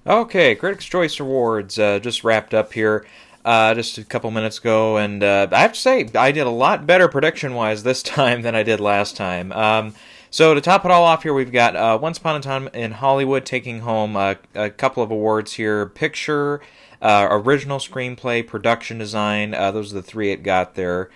Okay, Critics' Choice Awards just wrapped up here just a couple minutes ago, and I have to say, I did a lot better prediction-wise this time than I did last time. So to top it all off here, we've got Once Upon a Time in Hollywood taking home a couple of awards here. Picture, Original Screenplay, Production Design, those are the three it got there.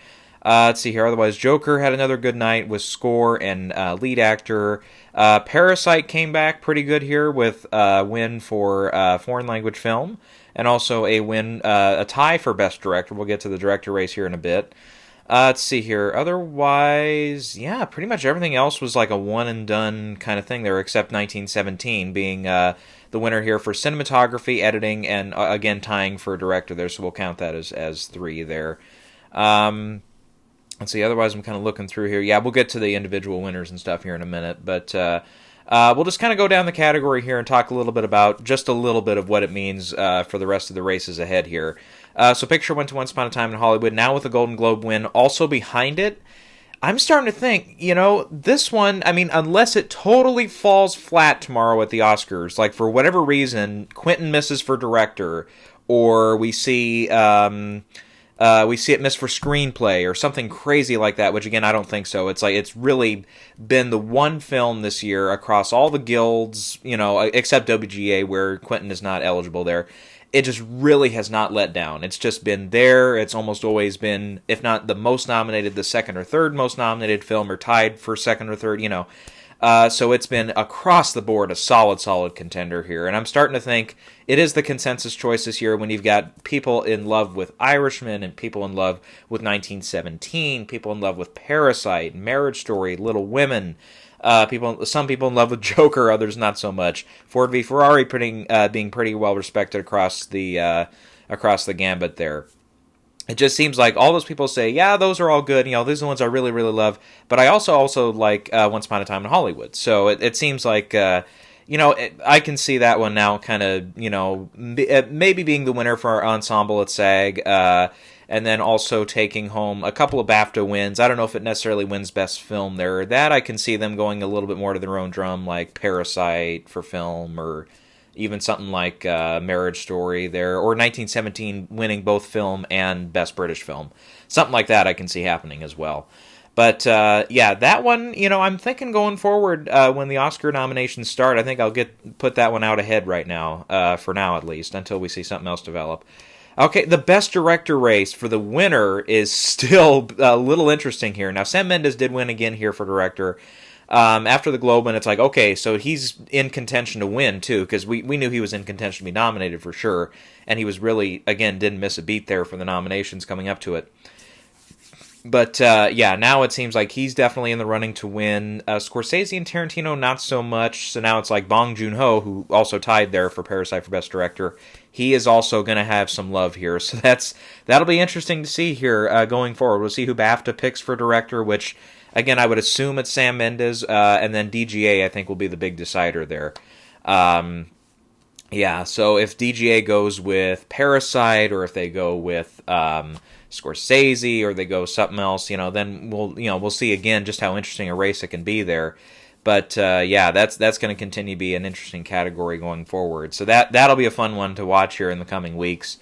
Let's see here. Otherwise, Joker had another good night with score and lead actor. Parasite came back pretty good here with a win for foreign language film, and also a win, a tie for best director. We'll get to the director race here in a bit. Let's see here. Otherwise, yeah, pretty much everything else was like a one and done kind of thing there, except 1917 being the winner here for cinematography, editing, and again tying for director there. So we'll count that as three there. Let's see, otherwise I'm kind of looking through here. Yeah, we'll get to the individual winners and stuff here in a minute, but we'll just kind of go down the category here and talk a little bit about just a little bit of what it means for the rest of the races ahead here. So Picture went to Once Upon a Time in Hollywood, now with a Golden Globe win. Also behind it, I'm starting to think, this one, I mean, unless it totally falls flat tomorrow at the Oscars, like for whatever reason, Quentin misses for director, or we see it missed for screenplay or something crazy like that, which again, I don't think so. It's like it's really been the one film this year across all the guilds, except WGA where Quentin is not eligible there. It just really has not let down. It's just been there. It's almost always been, if not the most nominated, the second or third most nominated film, or tied for second or third, So it's been across the board a solid contender here. And I'm starting to think it is the consensus choice this year when you've got people in love with Irishman and people in love with 1917, people in love with Parasite, Marriage Story, Little Women, some people in love with Joker, others not so much. Ford v Ferrari being pretty well respected across the gambit there. It just seems like all those people say, yeah, those are all good. These are the ones I really, really love. But I also like Once Upon a Time in Hollywood. So it seems like, I can see that one now kind of, maybe being the winner for our Ensemble at SAG. And then also taking home a couple of BAFTA wins. I don't know if it necessarily wins Best Film there. That I can see them going a little bit more to their own drum, like Parasite for film, or even something like Marriage Story there, or 1917 winning both film and Best British Film. Something like that I can see happening as well. But, that one, I'm thinking going forward when the Oscar nominations start, I think I'll put that one out ahead right now, for now at least, until we see something else develop. Okay, the Best Director race for the winner is still a little interesting here. Now, Sam Mendes did win again here for director. After the Globe, and it's like, okay, so he's in contention to win, too, because we knew he was in contention to be nominated for sure, and he was really, again, didn't miss a beat there for the nominations coming up to it. But, now it seems like he's definitely in the running to win. Scorsese and Tarantino, not so much, so now it's like Bong Joon-ho, who also tied there for Parasite for Best Director. He is also going to have some love here, so that'll be interesting to see here going forward. We'll see who BAFTA picks for director, which, again, I would assume it's Sam Mendes, and then DGA, I think, will be the big decider there. So if DGA goes with Parasite, or if they go with Scorsese, or they go something else, then we'll see again just how interesting a race it can be there. But that's going to continue to be an interesting category going forward. So that'll be a fun one to watch here in the coming weeks.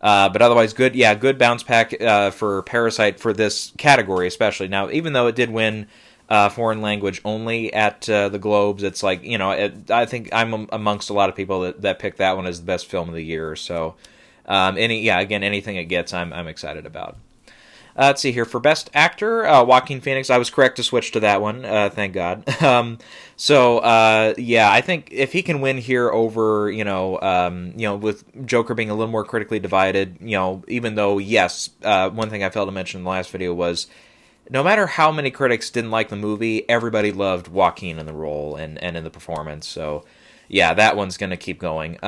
But otherwise, good bounce back for Parasite for this category, especially. Now, even though it did win foreign language only at the Globes, it's like, I think I'm amongst a lot of people that picked that one as the best film of the year. So, anything it gets, I'm excited about. Let's see here. For Best Actor, Joaquin Phoenix. I was correct to switch to that one. Thank God. I think if he can win here over, with Joker being a little more critically divided, even though, yes, one thing I failed to mention in the last video was, no matter how many critics didn't like the movie, everybody loved Joaquin in the role and in the performance. So, yeah, that one's going to keep going.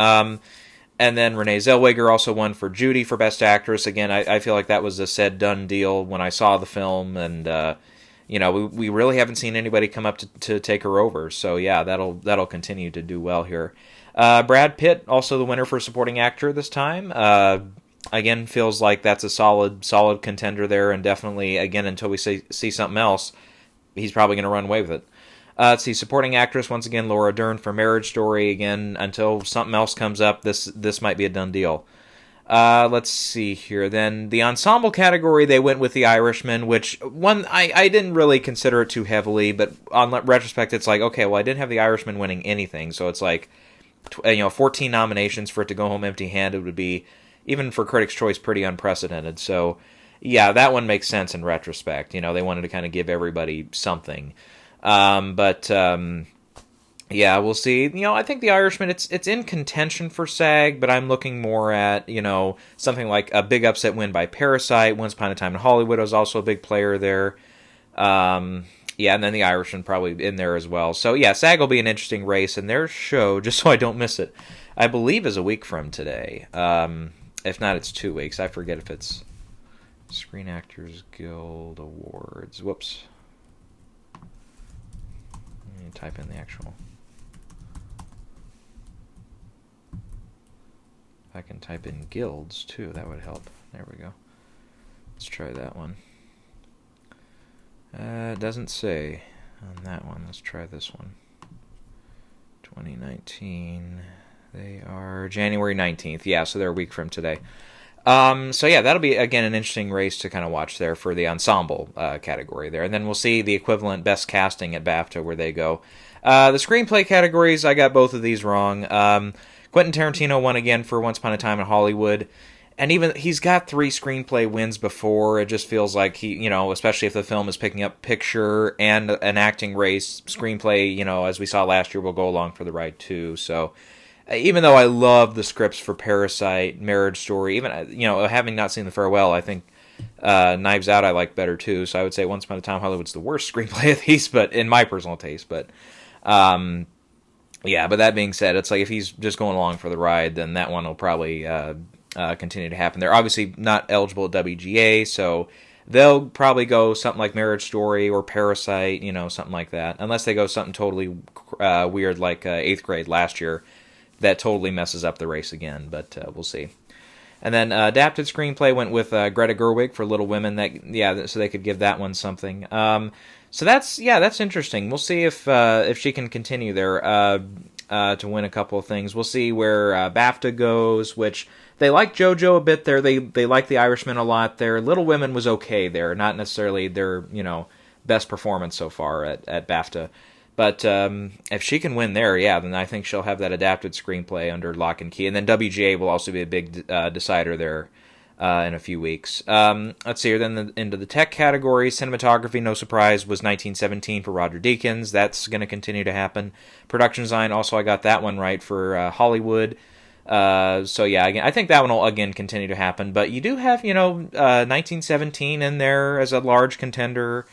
And then Renee Zellweger also won for Judy for Best Actress. Again, I feel like that was a said done deal when I saw the film, and we really haven't seen anybody come up to take her over. So yeah, that'll continue to do well here. Brad Pitt also the winner for Supporting Actor this time. Again, feels like that's a solid contender there, and definitely again until we see something else, he's probably going to run away with it. Let's see, supporting actress, once again, Laura Dern for Marriage Story. Again, until something else comes up, this might be a done deal. Let's see here. Then the ensemble category, they went with The Irishman, which I didn't really consider it too heavily, but on retrospect, it's like, okay, well, I didn't have The Irishman winning anything, so it's like, 14 nominations for it to go home empty-handed would be, even for Critics' Choice, pretty unprecedented. So, yeah, that one makes sense in retrospect. They wanted to kind of give everybody something. Yeah, we'll see. I think The Irishman, it's in contention for SAG, but I'm looking more at, something like a big upset win by Parasite. Once Upon a Time in Hollywood was also a big player there. Yeah, and then The Irishman probably in there as well. So, yeah, SAG will be an interesting race, and their show, just so I don't miss it, I believe is a week from today. If not, it's 2 weeks. I forget if it's Screen Actors Guild Awards. Whoops. Let me type in the actual... If I can type in guilds, too, that would help. There we go. Let's try that one. It doesn't say on that one. Let's try this one. 2019. They are January 19th. Yeah, so they're a week from today. So yeah, that'll be, again, an interesting race to kind of watch there for the ensemble category there. And then we'll see the equivalent best casting at BAFTA where they go. The screenplay categories, I got both of these wrong. Quentin Tarantino won again for Once Upon a Time in Hollywood. And even he's got 3 screenplay wins before. It just feels like he, especially if the film is picking up picture and an acting race, screenplay, as we saw last year, will go along for the ride too. So even though I love the scripts for Parasite, Marriage Story, even, having not seen The Farewell, I think Knives Out I like better too. So I would say Once Upon a Time in Hollywood's the worst screenplay of these, but in my personal taste. But yeah, but that being said, it's like if he's just going along for the ride, then that one will probably continue to happen. They're obviously not eligible at WGA, so they'll probably go something like Marriage Story or Parasite, something like that. Unless they go something totally weird like 8th Grade last year, that totally messes up the race again, but we'll see. And then adapted screenplay went with Greta Gerwig for Little Women. So they could give that one something. So that's interesting. We'll see if she can continue there to win a couple of things. We'll see where BAFTA goes, which they like JoJo a bit there. They like The Irishman a lot there. Little Women was okay there, not necessarily their best performance so far at BAFTA. But if she can win there, yeah, then I think she'll have that adapted screenplay under lock and key. And then WGA will also be a big decider there in a few weeks. Let's see here. Then into the tech category, cinematography, no surprise, was 1917 for Roger Deakins. That's going to continue to happen. Production design, also I got that one right for Hollywood. So yeah, again, I think that one will again continue to happen. But you do have 1917 in there as a large contender.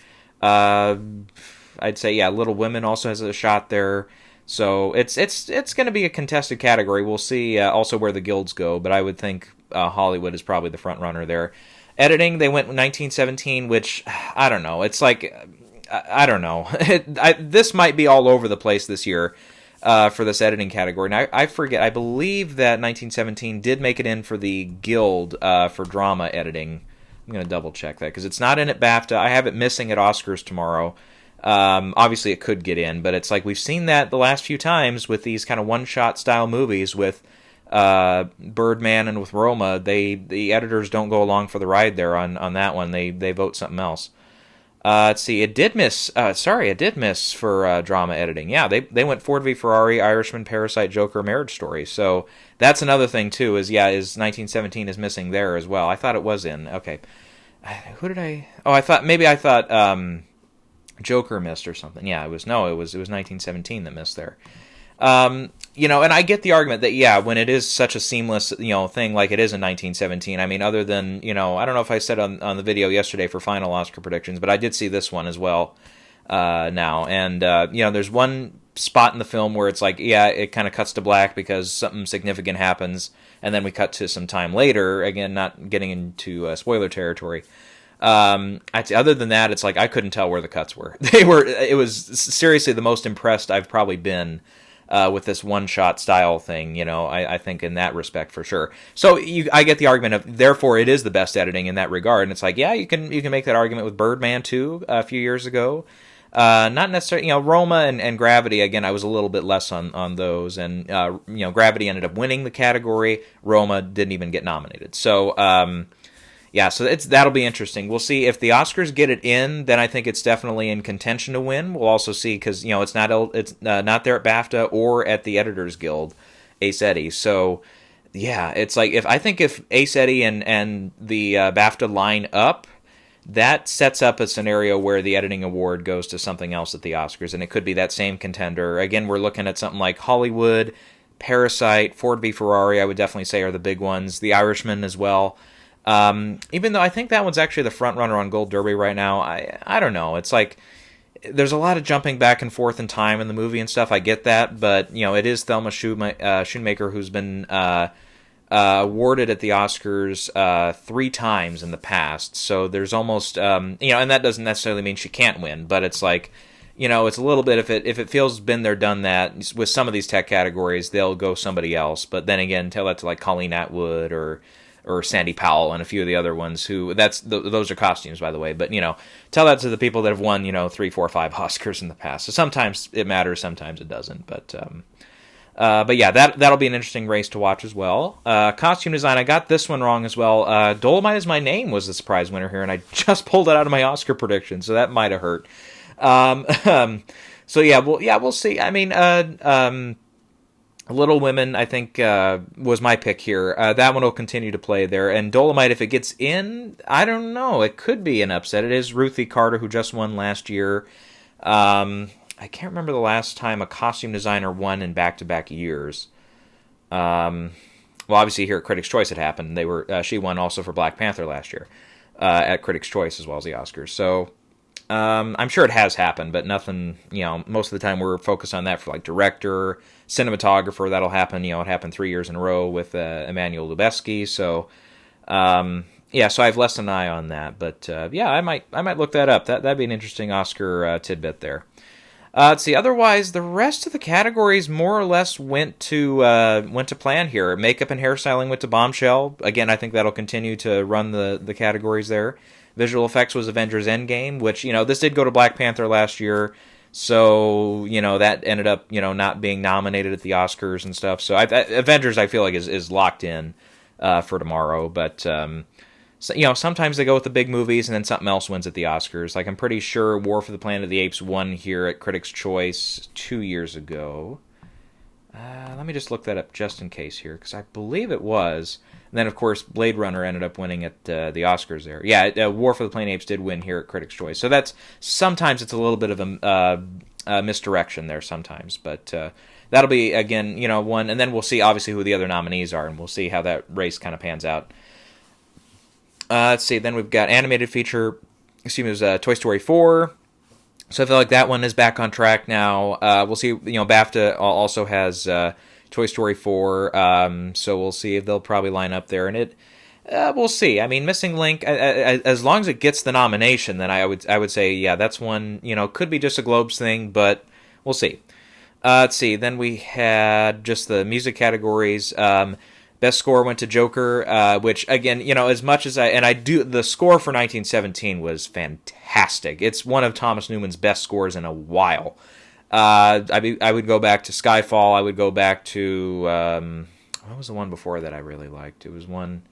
I'd say, yeah, Little Women also has a shot there. So it's going to be a contested category. We'll see also where the guilds go, but I would think Hollywood is probably the front runner there. Editing, they went with 1917, which, I don't know. It's like, I don't know. This might be all over the place this year for this editing category. And I forget, I believe that 1917 did make it in for the guild for drama editing. I'm going to double check that, because it's not in at BAFTA. I have it missing at Oscars tomorrow. Obviously it could get in, but it's like we've seen that the last few times with these kind of one-shot style movies with Birdman and with Roma. The editors don't go along for the ride there on that one. They vote something else. Let's see, it did miss for drama editing. Yeah, they went Ford v Ferrari, Irishman, Parasite, Joker, Marriage Story. So that's another thing too, is 1917 is missing there as well. I thought it was in. Okay. Who did I... Oh, I thought Joker missed or something. Yeah, it was 1917 that missed there. And I get the argument that, when it is such a seamless, thing like it is in 1917, I mean, other than, I don't know if I said on the video yesterday for final Oscar predictions, but I did see this one as well now. And, there's one spot in the film where it's like, it kind of cuts to black because something significant happens, and then we cut to some time later, again, not getting into spoiler territory. Other than that, it's like I couldn't tell where the cuts were. It was seriously the most impressed I've probably been with this one-shot style thing. I think in that respect for sure. So I get the argument of therefore it is the best editing in that regard. And it's like, you can make that argument with Birdman too a few years ago. Not necessarily, Roma and Gravity, again, I was a little bit less on those. And, Gravity ended up winning the category. Roma didn't even get nominated. So, yeah, so that'll be interesting. We'll see if the Oscars get it in. Then I think it's definitely in contention to win. We'll also see because it's not there at BAFTA or at the Editors Guild, Ace Eddie. So yeah, it's like if Ace Eddie and the BAFTA line up, that sets up a scenario where the editing award goes to something else at the Oscars, and it could be that same contender. Again, we're looking at something like Hollywood, Parasite, Ford v Ferrari. I would definitely say are the big ones. The Irishman as well. Even though I think that one's actually the front runner on Gold Derby right now, I don't know. It's like there's a lot of jumping back and forth in time in the movie and stuff. I get that, but it is Thelma Schoonmaker who's been awarded at the Oscars 3 times in the past. So there's almost and that doesn't necessarily mean she can't win, but it's like it's a little bit if it feels been there done that with some of these tech categories, they'll go somebody else. But then again, tell that to like Colleen Atwood or Sandy Powell and a few of the other ones who those are costumes, by the way. But tell that to the people that have won 3, 4, 5 Oscars in the past. So sometimes it matters, sometimes it doesn't. But yeah, that'll be an interesting race to watch as well. Costume design, I got this one wrong as well. Dolomite Is My Name was the surprise winner here, and I just pulled it out of my Oscar prediction, so that might have hurt. So yeah, we'll see. I mean, Little Women, I think, was my pick here. That one will continue to play there. And Dolomite, if it gets in, I don't know. It could be an upset. It is Ruthie Carter, who just won last year. I can't remember the last time a costume designer won in back-to-back years. Well, obviously here at Critics' Choice it happened. She won also for Black Panther last year at Critics' Choice as well as the Oscars. So I'm sure it has happened, but nothing, most of the time we're focused on that for like director, cinematographer. That'll happen, it happened 3 years in a row with Emmanuel Lubezki. So, yeah, so I have less than an eye on that. But, yeah, I might look that up. That'd be an interesting Oscar tidbit there. Let's see. Otherwise, the rest of the categories more or less went to plan here. Makeup and hairstyling went to Bombshell. Again, I think that'll continue to run the categories there. Visual effects was Avengers Endgame, which, this did go to Black Panther last year. So, that ended up, not being nominated at the Oscars and stuff. So Avengers, I feel like, is locked in for tomorrow. But, so, sometimes they go with the big movies and then something else wins at the Oscars. Like, I'm pretty sure War for the Planet of the Apes won here at Critics' Choice 2 years ago. Let me just look that up just in case here, because I believe it was. And then, of course, Blade Runner ended up winning at the Oscars there. Yeah, War for the Planet of the Apes did win here at Critics' Choice. So sometimes it's a little bit of a misdirection there sometimes. But that'll be, again, one. And then we'll see, obviously, who the other nominees are, and we'll see how that race kind of pans out. Let's see, then we've got animated feature, it was Toy Story 4. So I feel like that one is back on track now. We'll see, BAFTA also has Toy Story 4, so we'll see if they'll probably line up there. And we'll see. I mean, Missing Link, as long as it gets the nomination, then I would say, yeah, that's one, could be just a Globes thing, but we'll see. Let's see, then we had just the music categories. Best score went to Joker, which, again, as much as the score for 1917 was fantastic. It's one of Thomas Newman's best scores in a while. I would go back to Skyfall. I would go back to, what was the one before that I really liked? It was one,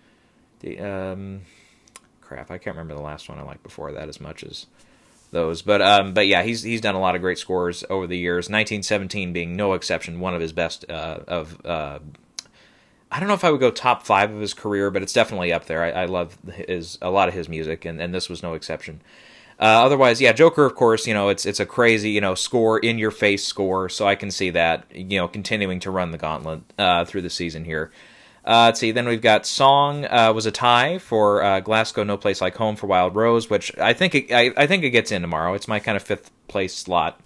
crap, I can't remember the last one I liked before that as much as those. But yeah, he's done a lot of great scores over the years. 1917 being no exception, one of his best I don't know if I would go top 5 of his career, but it's definitely up there. I love a lot of his music, and this was no exception. Otherwise, yeah, Joker, of course, it's a crazy, score, in-your-face score, so I can see that, continuing to run the gauntlet through the season here. Let's see, then we've got Song was a tie for Glasgow, No Place Like Home for Wild Rose, which I think it gets in tomorrow. It's my kind of 5th place slot.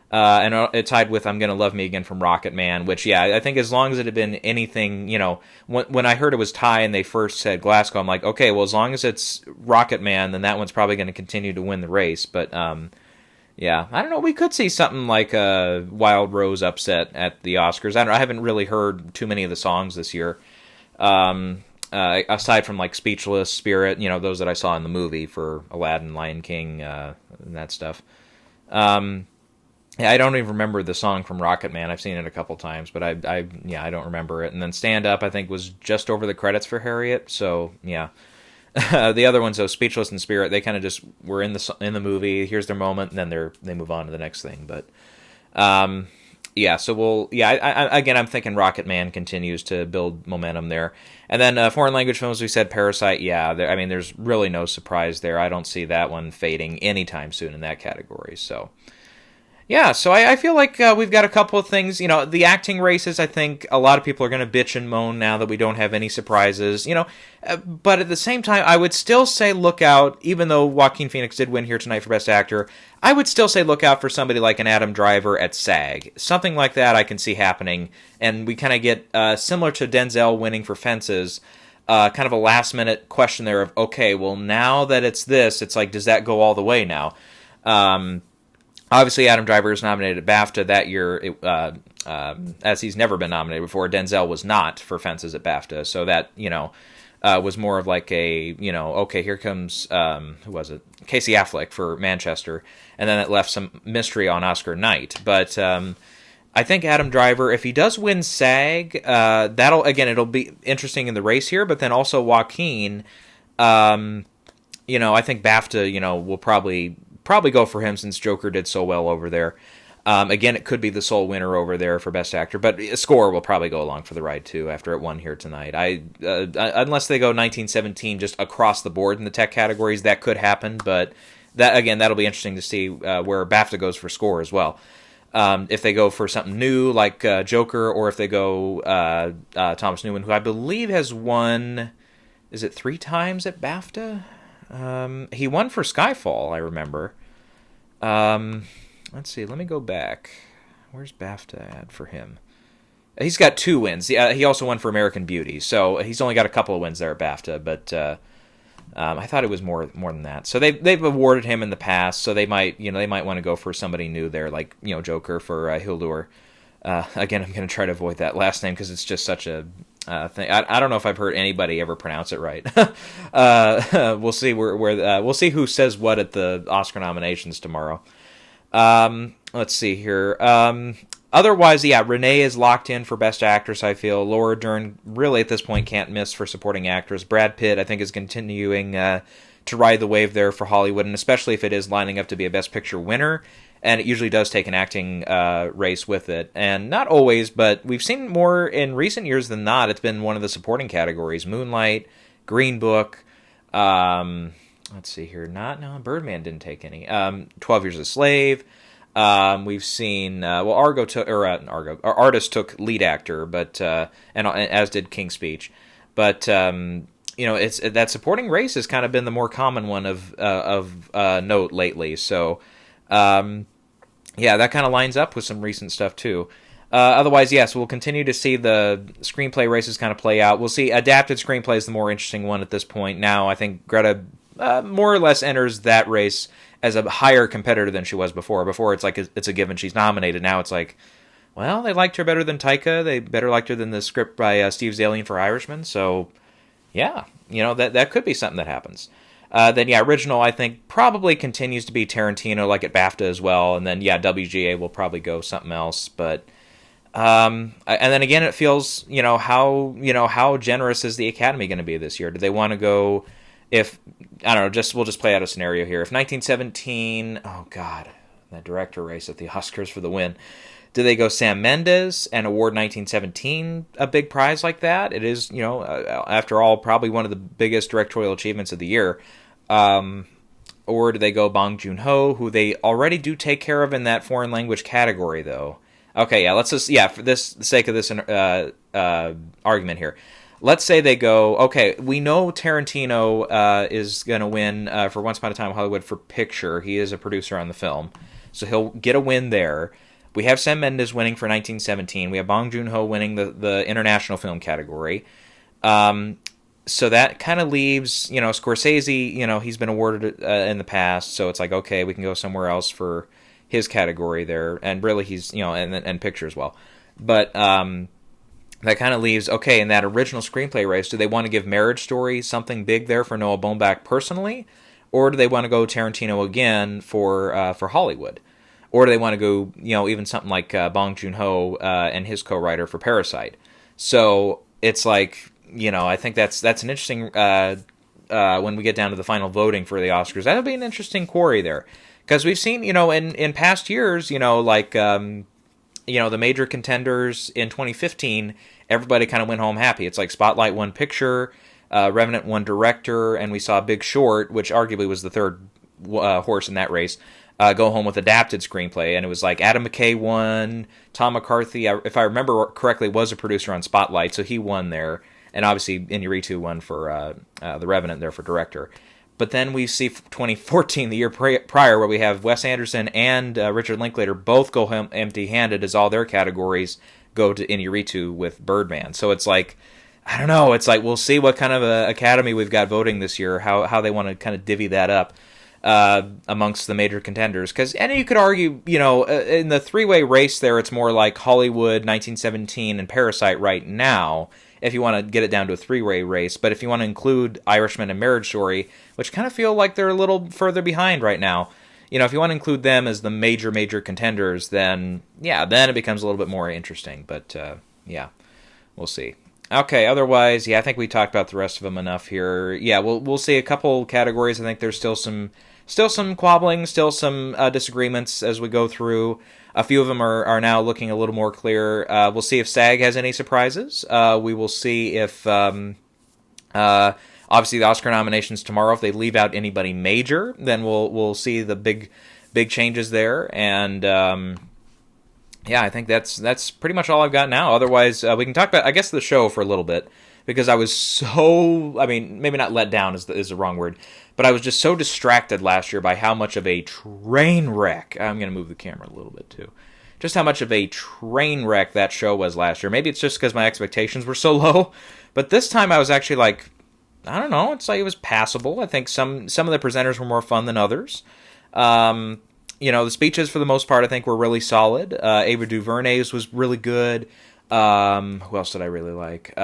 And it tied with I'm Gonna Love Me Again from Rocket Man, which, yeah, I think as long as it had been anything, when I heard it was tie and they first said Glasgow, I'm like, okay, well, as long as it's Rocket Man, then that one's probably going to continue to win the race. But, yeah, I don't know, we could see something like a Wild Rose upset at the Oscars. I haven't really heard too many of the songs this year, aside from, like, Speechless, Spirit, those that I saw in the movie for Aladdin, Lion King, and that stuff. Yeah, I don't even remember the song from Rocket Man. I've seen it a couple times, but I don't remember it. And then Stand Up, I think, was just over the credits for Harriet. So yeah, the other ones, though, Speechless and Spirit, they kind of just were in the movie. Here's their moment, and then they move on to the next thing. But yeah, so again, I'm thinking Rocket Man continues to build momentum there. And then foreign language films, we said Parasite. Yeah, I mean, there's really no surprise there. I don't see that one fading anytime soon in that category. So. Yeah, so I feel like we've got a couple of things. The acting races, I think a lot of people are going to bitch and moan now that we don't have any surprises. But at the same time, I would still say look out, even though Joaquin Phoenix did win here tonight for Best Actor, I would still say look out for somebody like an Adam Driver at SAG. Something like that I can see happening, and we kind of get, similar to Denzel winning for Fences, kind of a last-minute question there of, okay, well, now that it's this, it's like, does that go all the way now? Obviously, Adam Driver was nominated at BAFTA that year, as he's never been nominated before. Denzel was not for Fences at BAFTA, so that, was more of like a, okay, here comes, who was it? Casey Affleck for Manchester, and then it left some mystery on Oscar night. But I think Adam Driver, if he does win SAG, it'll be interesting in the race here, but then also Joaquin, I think BAFTA, will probably go for him since Joker did so well over there. Again, it could be the sole winner over there for Best Actor, but Score will probably go along for the ride too after it won here tonight. Unless they go 1917 just across the board in the tech categories, that could happen, but that'll be interesting to see where BAFTA goes for Score as well. If they go for something new like Joker, or if they go Thomas Newman, who I believe has won, is it 3 times at BAFTA? He won for Skyfall, I remember. Let's see, let me go back. Where's BAFTA at for him? He's got 2 wins. He also won for American Beauty, so he's only got a couple of wins there at BAFTA, but I thought it was more than that. So they've awarded him in the past, so they might want to go for somebody new there, like Joker for Hildur. Again, I'm going to try to avoid that last name because it's just such a thing. I don't know if I've heard anybody ever pronounce it right. We'll see we'll see who says what at the Oscar nominations tomorrow. Let's see here. Otherwise, yeah, Renee is locked in for Best Actress, I feel. Laura Dern really at this point can't miss for Supporting Actress. Brad Pitt, I think, is continuing to ride the wave there for Hollywood, and especially if it is lining up to be a Best Picture winner. And it usually does take an acting race with it. And not always, but we've seen more in recent years than not. It's been one of the supporting categories. Moonlight, Green Book, let's see here. Birdman didn't take any. 12 Years a Slave. We've seen, Artist took lead actor, but and as did King's Speech. But it's that supporting race has kind of been the more common one of note lately. So. That kind of lines up with some recent stuff too. Otherwise, yes, we'll continue to see the screenplay races kind of play out. We'll see adapted screenplay is the more interesting one at this point. Now, I think Greta more or less enters that race as a higher competitor than she was before. Before, it's like it's a given she's nominated. Now it's like, well, they liked her better than Taika. They better liked her than the script by Steve Zalian for Irishman. So, yeah, that could be something that happens. Original, I think, probably continues to be Tarantino, like at BAFTA as well. And then, WGA will probably go something else. But, and then again, it feels, how generous is the Academy going to be this year? Do they want to go, we'll just play out a scenario here. If 1917, oh God, that director race at the Oscars for the win. Do they go Sam Mendes and award 1917 a big prize like that? It is, after all, probably one of the biggest directorial achievements of the year. Or do they go Bong Joon-ho, who they already do take care of in that foreign language category, though? Okay, let's just, for the sake of this argument here. Let's say they go, okay, we know Tarantino is going to win for Once Upon a Time in Hollywood for picture. He is a producer on the film. So he'll get a win there. We have Sam Mendes winning for 1917. We have Bong Joon-ho winning the international film category. So that kind of leaves, Scorsese, he's been awarded in the past. So it's like, okay, we can go somewhere else for his category there. And really he's, and picture as well. But that kind of leaves, okay, in that original screenplay race, do they want to give Marriage Story something big there for Noah Baumbach personally? Or do they want to go Tarantino again for Hollywood? or do they want to go, even something like Bong Joon-ho and his co-writer for Parasite? So it's like, I think that's an interesting, when we get down to the final voting for the Oscars, that'll be an interesting quarry there. Because we've seen, in past years, like, the major contenders in 2015, everybody kind of went home happy. It's like Spotlight won picture, Revenant won director, and we saw Big Short, which arguably was the third horse in that race, go home with adapted screenplay. And it was like Adam McKay won, Tom McCarthy, if I remember correctly, was a producer on Spotlight, so he won there. And obviously Iñárritu won for The Revenant there for director. But then we see 2014, the year prior, where we have Wes Anderson and Richard Linklater both go home empty-handed as all their categories go to Iñárritu with Birdman. So it's like, I don't know, it's like we'll see what kind of academy we've got voting this year, how they want to kind of divvy that up amongst the major contenders. And you could argue, in the three-way race there, it's more like Hollywood, 1917, and Parasite right now, if you want to get it down to a three-way race. But if you want to include Irishman and Marriage Story, which kind of feel like they're a little further behind right now, if you want to include them as the major contenders, then it becomes a little bit more interesting. But we'll see. Okay, otherwise, I think we talked about the rest of them enough here. Yeah, we'll see a couple categories. I think there's still some quabbling, still some disagreements as we go through. A few of them are now looking a little more clear. We'll see if SAG has any surprises. We will see if, obviously, the Oscar nominations tomorrow. If they leave out anybody major, then we'll see the big changes there. And I think that's pretty much all I've got now. Otherwise, we can talk about, I guess, the show for a little bit, because I was so, maybe not let down is the wrong word, but I was just so distracted last year by how much of a train wreck, I'm going to move the camera a little bit too, just how much of a train wreck that show was last year. Maybe it's just because my expectations were so low, but this time I was actually like, I don't know, it's like it was passable. I think some of the presenters were more fun than others. The speeches for the most part I think were really solid. Ava DuVernay's was really good. Who else did I really like?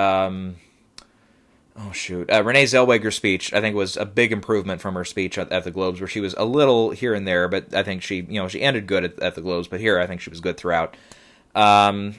Renee Zellweger's speech, I think, was a big improvement from her speech at the Globes, where she was a little here and there, but I think she ended good at the Globes, but here I think she was good throughout. I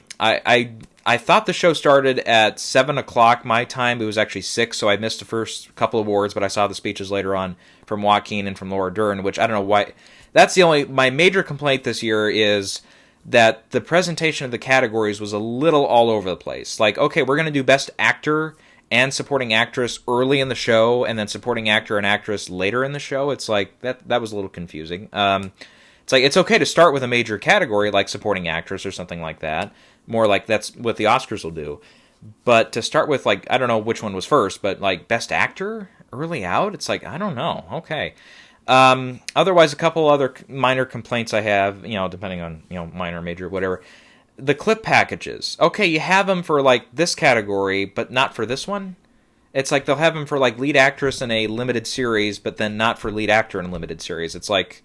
thought the show started at 7 o'clock my time. It was actually 6, so I missed the first couple of awards, but I saw the speeches later on from Joaquin and from Laura Dern, which I don't know why. That's my major complaint this year is that the presentation of the categories was a little all over the place. Like, okay, we're going to do Best Actor and Supporting Actress early in the show, and then Supporting Actor and Actress later in the show. It's like, that was a little confusing. It's like, it's okay to start with a major category like Supporting Actress or something like that. More like that's what the Oscars will do. But to start with, like, I don't know which one was first, but like Best Actor early out, it's like, I don't know. Okay. Otherwise, a couple other minor complaints I have, depending on, minor, major, whatever. The clip packages. Okay, you have them for, like, this category, but not for this one. It's like they'll have them for, like, lead actress in a limited series, but then not for lead actor in a limited series. It's like,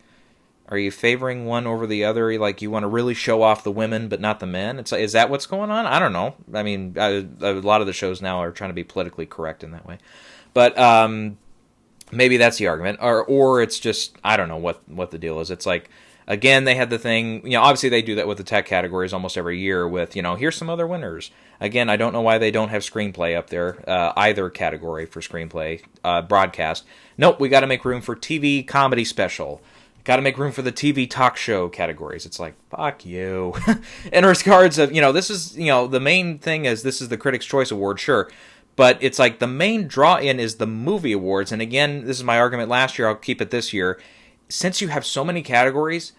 are you favoring one over the other? Like, you want to really show off the women, but not the men? It's like, is that what's going on? I don't know. I mean, a lot of the shows now are trying to be politically correct in that way. But, maybe that's the argument, or it's just, I don't know what the deal is. It's like, again, they had the thing, obviously they do that with the tech categories almost every year with, here's some other winners. Again, I don't know why they don't have screenplay up there, either category for screenplay, broadcast. Nope, we got to make room for TV comedy special. Got to make room for the TV talk show categories. It's like, fuck you. In regards of, this is, the main thing is this is the Critics' Choice Award, sure. But it's like the main draw-in is the movie awards. And again, this is my argument last year. I'll keep it this year. Since you have so many categories,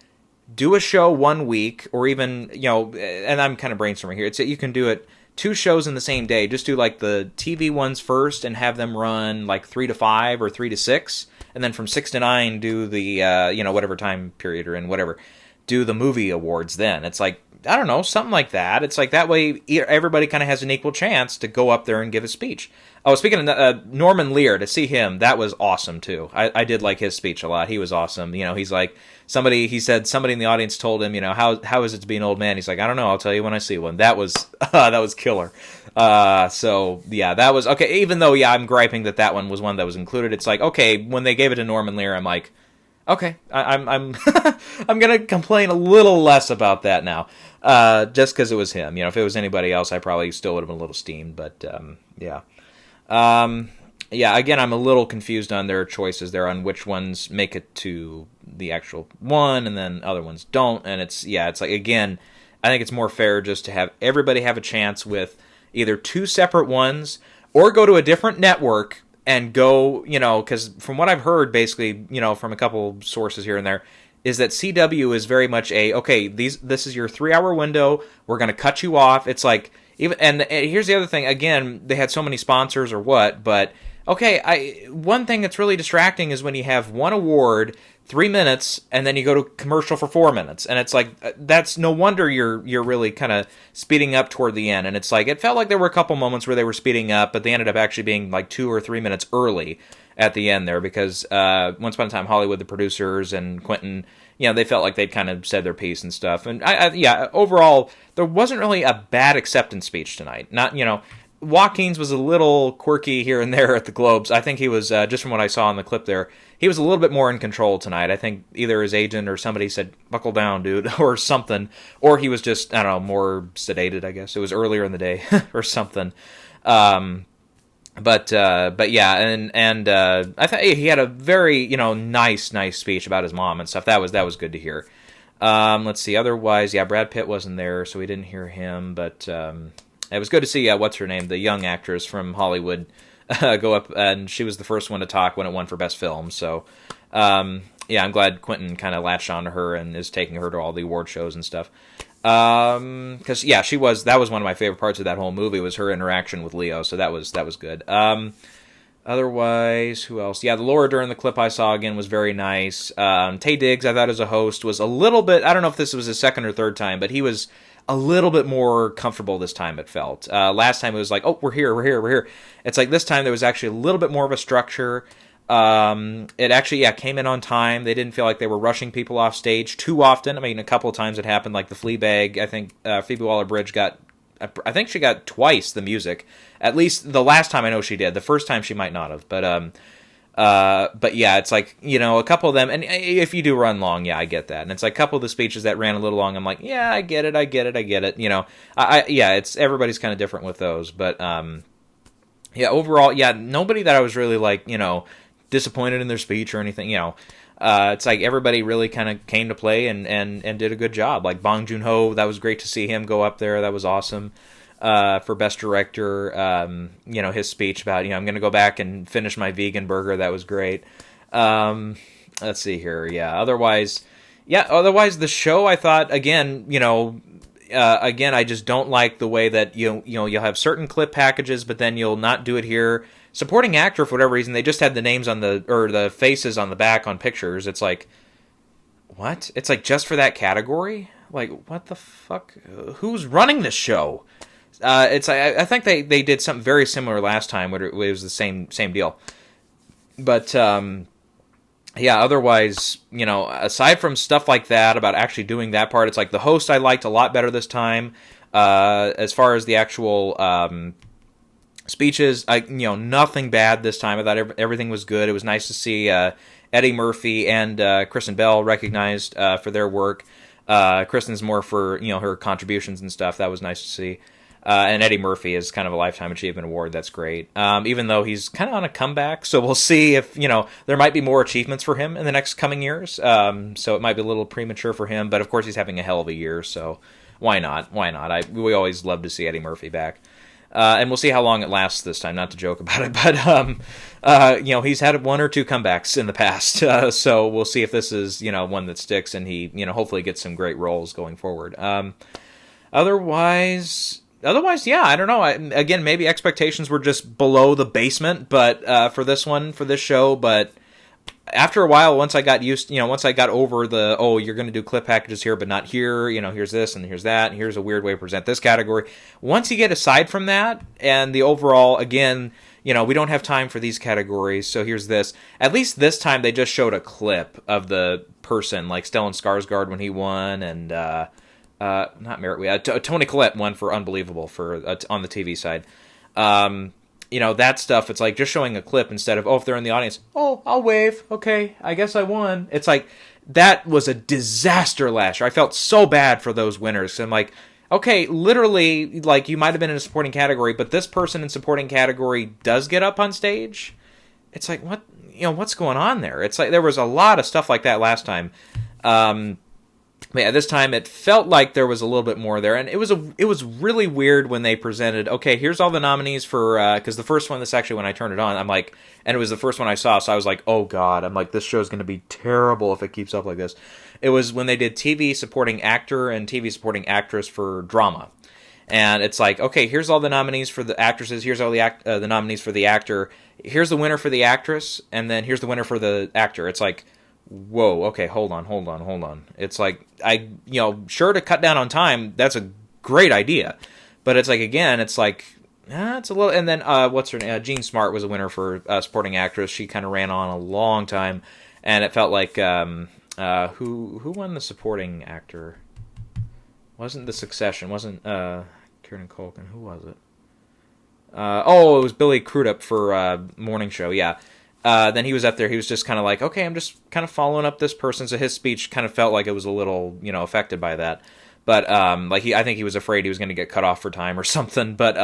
do a show one week, or even, and I'm kind of brainstorming here. You can do it 2 shows in the same day. Just do like the TV ones first and have them run like 3 to 5 or 3 to 6. And then from 6 to 9, do the, whatever time period or in, whatever. Do the movie awards then. It's like, I don't know, something like that. It's like that way everybody kind of has an equal chance to go up there and give a speech. Oh, speaking of Norman Lear, to see him, that was awesome too. I did like his speech a lot. He was awesome. He's like, he said somebody in the audience told him, how is it to be an old man? He's like, I don't know, I'll tell you when I see one. That was killer. So yeah, that was okay. Even though, I'm griping that one was one that was included. It's like, okay, when they gave it to Norman Lear, I'm like, Okay, I'm I'm gonna complain a little less about that now, just because it was him. If it was anybody else, I probably still would have been a little steamed. But yeah, um, yeah. Again, I'm a little confused on their choices there on which ones make it to the actual one, and then other ones don't. And it's like again, I think it's more fair just to have everybody have a chance with either two separate ones or go to a different network and go, because from what I've heard, basically, from a couple sources here and there, is that CW is very much okay, this is your 3 hour window. We're going to cut you off. It's like, even, and here's the other thing. Again, they had so many sponsors or what, but okay, one thing that's really distracting is when you have one award, 3 minutes, and then you go to commercial for 4 minutes, and it's like that's no wonder you're really kind of speeding up toward the end. And it's like it felt like there were a couple moments where they were speeding up, but they ended up actually being like 2 or 3 minutes early at the end there because Once Upon a Time Hollywood, the producers and Quentin, they felt like they'd kind of said their piece and stuff. And overall, there wasn't really a bad acceptance speech tonight. Not Joaquin's was a little quirky here and there at the Globes. I think he was, just from what I saw in the clip there, he was a little bit more in control tonight. I think either his agent or somebody said, buckle down, dude, or something. Or he was just, I don't know, more sedated, I guess. It was earlier in the day or something. But yeah, and I thought he had a very, nice speech about his mom and stuff. That was good to hear. Let's see, otherwise, yeah, Brad Pitt wasn't there, so we didn't hear him, but... it was good to see, what's her name, the young actress from Hollywood, go up, and she was the first one to talk when it won for Best Film. So, yeah, I'm glad Quentin kind of latched on to her and is taking her to all the award shows and stuff. Because, yeah, that was one of my favorite parts of that whole movie, was her interaction with Leo, so that was good. Otherwise, who else? Yeah, the Laura Dern, the clip I saw again, was very nice. Taye Diggs, I thought as a host, was a little bit, I don't know if this was his second or third time, but he was a little bit more comfortable this time, it felt. Last time it was like, oh, we're here. It's like this time there was actually a little bit more of a structure. It actually, came in on time. They didn't feel like they were rushing people off stage too often. I mean, a couple of times it happened, like the Fleabag. I think Phoebe Waller-Bridge I think she got twice the music. At least the last time I know she did. The first time she might not have. But yeah, it's like, a couple of them, and if you do run long, yeah, I get that. And it's like a couple of the speeches that ran a little long, I'm like, yeah, I get it. It's everybody's kind of different with those. But, yeah, overall, yeah, nobody that I was really like, disappointed in their speech or anything, it's like everybody really kind of came to play and did a good job. Like Bong Joon-ho, that was great to see him go up there. That was awesome. For Best Director, his speech about, I'm going to go back and finish my vegan burger. That was great. Let's see here. Yeah. Otherwise, the show, I thought, again, I just don't like the way that, you'll have certain clip packages, but then you'll not do it here. Supporting actor, for whatever reason, they just had the names on the faces on the back on pictures. It's like, what? It's like just for that category? Like, what the fuck? Who's running this show? I think they did something very similar last time where it was the same deal. But, yeah, otherwise, aside from stuff like that, about actually doing that part, it's like the host I liked a lot better this time. As far as the actual speeches, nothing bad this time. I thought everything was good. It was nice to see Eddie Murphy and Kristen Bell recognized for their work. Kristen's more for, her contributions and stuff. That was nice to see. And Eddie Murphy is kind of a Lifetime Achievement Award. That's great. Even though he's kind of on a comeback, so we'll see if, there might be more achievements for him in the next coming years. So it might be a little premature for him, but of course he's having a hell of a year, so why not? We always love to see Eddie Murphy back. And we'll see how long it lasts this time, not to joke about it, but, he's had 1 or 2 comebacks in the past, so we'll see if this is, one that sticks and he, hopefully gets some great roles going forward. Otherwise, yeah, I don't know. Again, maybe expectations were just below the basement, but for this show, but after a while, once I got over you're going to do clip packages here, but not here, here's this and here's that, and here's a weird way to present this category. Once you get aside from that, and the overall, again, we don't have time for these categories, so here's this. At least this time, they just showed a clip of the person, like Stellan Skarsgård when he won, and, not Merritt, Toni Collette won for Unbelievable on the TV side. that stuff, it's like just showing a clip instead of, if they're in the audience, I'll wave. Okay, I guess I won. It's like, that was a disaster last year. I felt so bad for those winners. I'm like, okay, literally, like, you might have been in a supporting category, but this person in supporting category does get up on stage? It's like, what, what's going on there? It's like, there was a lot of stuff like that last time. But yeah, this time it felt like there was a little bit more there, and it was really weird when they presented, okay, here's all the nominees for, because the first one, this actually, when I turned it on, I'm like, and it was the first one I saw, so I was like, oh god, I'm like, this show's going to be terrible if it keeps up like this. It was when they did TV supporting actor and TV supporting actress for drama. And it's like, okay, here's all the nominees for the actresses, here's all the nominees for the actor, here's the winner for the actress, and then here's the winner for the actor. It's like, whoa, okay, hold on. It's like, sure, to cut down on time, that's a great idea. But it's like, again, it's like, it's a little, and then, what's her name? Jean Smart was a winner for supporting actress. She kind of ran on a long time, and it felt like, who won the supporting actor? Wasn't The Succession, wasn't, Kieran Culkin, who was it? It was Billy Crudup for Morning Show, yeah. Then he was up there, he was just kind of like, okay, I'm just kind of following up this person, so his speech kind of felt like it was a little, affected by that. But, I think he was afraid he was going to get cut off for time or something. But,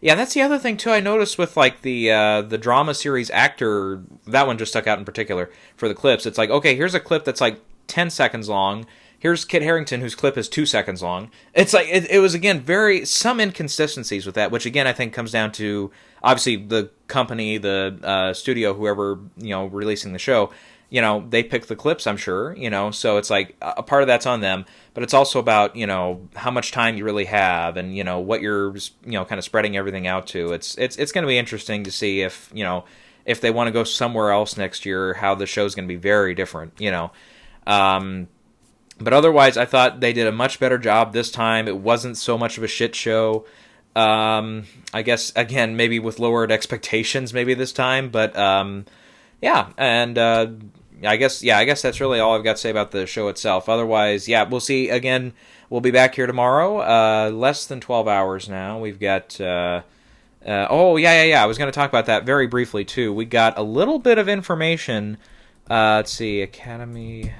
yeah, that's the other thing, too, I noticed with, like, the drama series actor, that one just stuck out in particular, for the clips. It's like, okay, here's a clip that's, like, 10 seconds long. Here's Kit Harington, whose clip is 2 seconds long. It's like, it was, again, some inconsistencies with that, which, again, I think comes down to, obviously, the company, the studio, whoever, releasing the show, they pick the clips, I'm sure, so it's like, a part of that's on them, but it's also about, how much time you really have, and, what you're, kind of spreading everything out to. It's going to be interesting to see if, if they want to go somewhere else next year, how the show's going to be very different, But otherwise, I thought they did a much better job this time. It wasn't so much of a shit show. I guess, again, maybe with lowered expectations maybe this time. But, yeah. And I guess that's really all I've got to say about the show itself. Otherwise, yeah, we'll see. Again, we'll be back here tomorrow. Less than 12 hours now. We've got... I was going to talk about that very briefly, too. We got a little bit of information. Let's see. Academy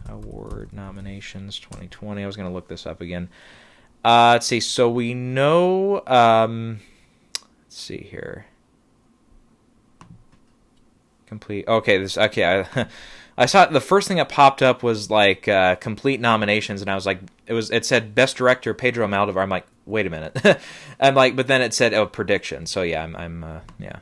Award nominations 2020. I was going to look this up again. Let's see. So we know. Let's see here. Complete. Okay. I saw the first thing that popped up was like complete nominations, and I was like, it said Best Director Pedro Almodovar. I'm like, wait a minute. I'm like, but then it said prediction. So yeah, I'm yeah.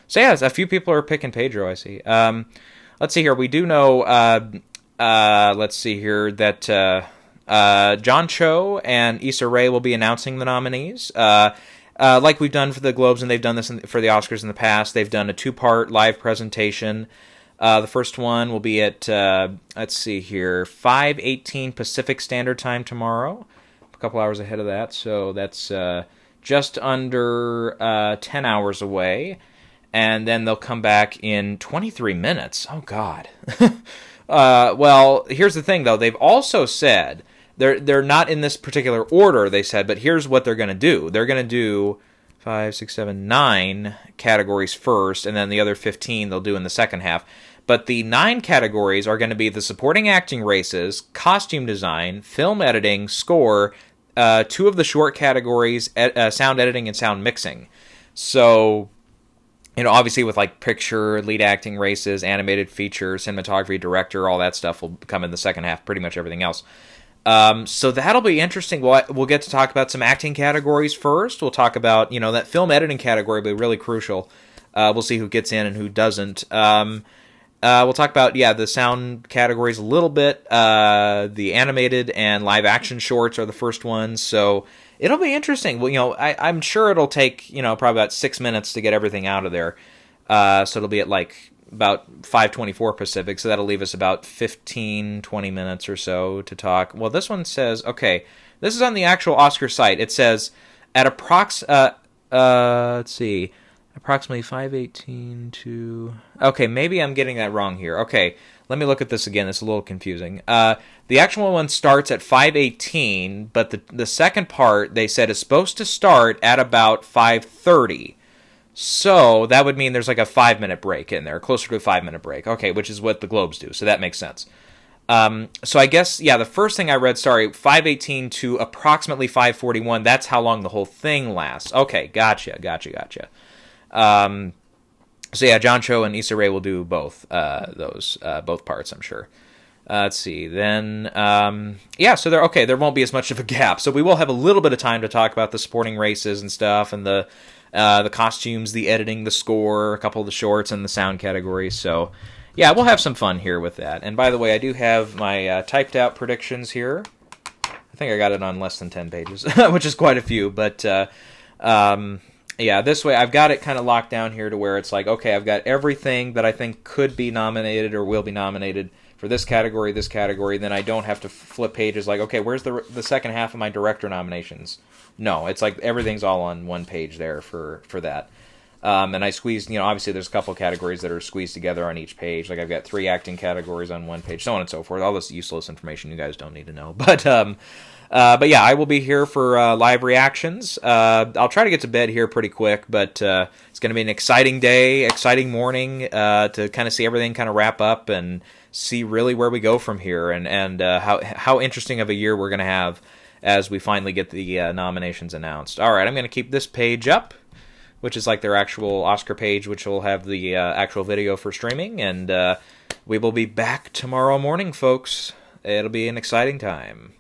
So yeah, a few people are picking Pedro. I see. Let's see here. We do know. Let's see here that John Cho and Issa Rae will be announcing the nominees. Like we've done for the Globes, and they've done this for the Oscars in the past. They've done a 2-part live presentation. The first one will be at, let's see here, 5:18 Pacific Standard Time tomorrow. A couple hours ahead of that, so that's just under 10 hours away. And then they'll come back in 23 minutes. Oh, God. Well, here's the thing, though. They've also said, they're not in this particular order, they said, but here's what they're going to do. They're going to do 5, 6, 7, 9 categories first, and then the other 15 they'll do in the second half. But the 9 categories are going to be the supporting acting races, costume design, film editing, score, 2 of the short categories, sound editing and sound mixing. So... obviously with like picture, lead acting races, animated feature, cinematography, director, all that stuff will come in the second half, pretty much everything else. So that'll be interesting. We'll get to talk about some acting categories first. We'll talk about, that film editing category will be really crucial. We'll see who gets in and who doesn't. We'll talk about, the sound categories a little bit. The animated and live action shorts are the first ones, so... it'll be interesting. Well, I'm sure it'll take, probably about 6 minutes to get everything out of there. So it'll be at like about 5:24 Pacific. So that'll leave us about 15, 20 minutes or so to talk. Well, this one says, okay, this is on the actual Oscar site. It says at let's see, approximately 5:18 to... okay, maybe I'm getting that wrong here. Okay, let me look at this again. It's a little confusing. The actual one starts at 5:18, but the second part, they said, is supposed to start at about 5:30. So that would mean there's like a 5-minute break in there, closer to a 5-minute break. Okay, which is what the Globes do, so that makes sense. So I guess, yeah, the first thing I read, 5:18 to approximately 5:41, that's how long the whole thing lasts. Okay, gotcha. So yeah, John Cho and Issa Rae will do both both parts, I'm sure. Let's see. Then, so there won't be as much of a gap. So we will have a little bit of time to talk about the supporting races and stuff, and the costumes, the editing, the score, a couple of the shorts, and the sound categories. So, yeah, we'll have some fun here with that. And by the way, I do have my typed out predictions here. I think I got it on less than 10 pages, which is quite a few. But, yeah, this way I've got it kind of locked down here to where it's like, okay, I've got everything that I think could be nominated or will be nominated for this category, then I don't have to flip pages like, okay, where's the second half of my director nominations? No, it's like everything's all on one page there for that. And I squeezed, obviously there's a couple of categories that are squeezed together on each page. Like I've got 3 acting categories on one page, so on and so forth. All this useless information you guys don't need to know. But yeah, I will be here for live reactions. I'll try to get to bed here pretty quick, but it's going to be an exciting day, exciting morning to kind of see everything kind of wrap up and see really where we go from here, and how interesting of a year we're going to have as we finally get the nominations announced. All right, I'm going to keep this page up, which is like their actual Oscar page, which will have the actual video for streaming, and we will be back tomorrow morning, folks. It'll be an exciting time.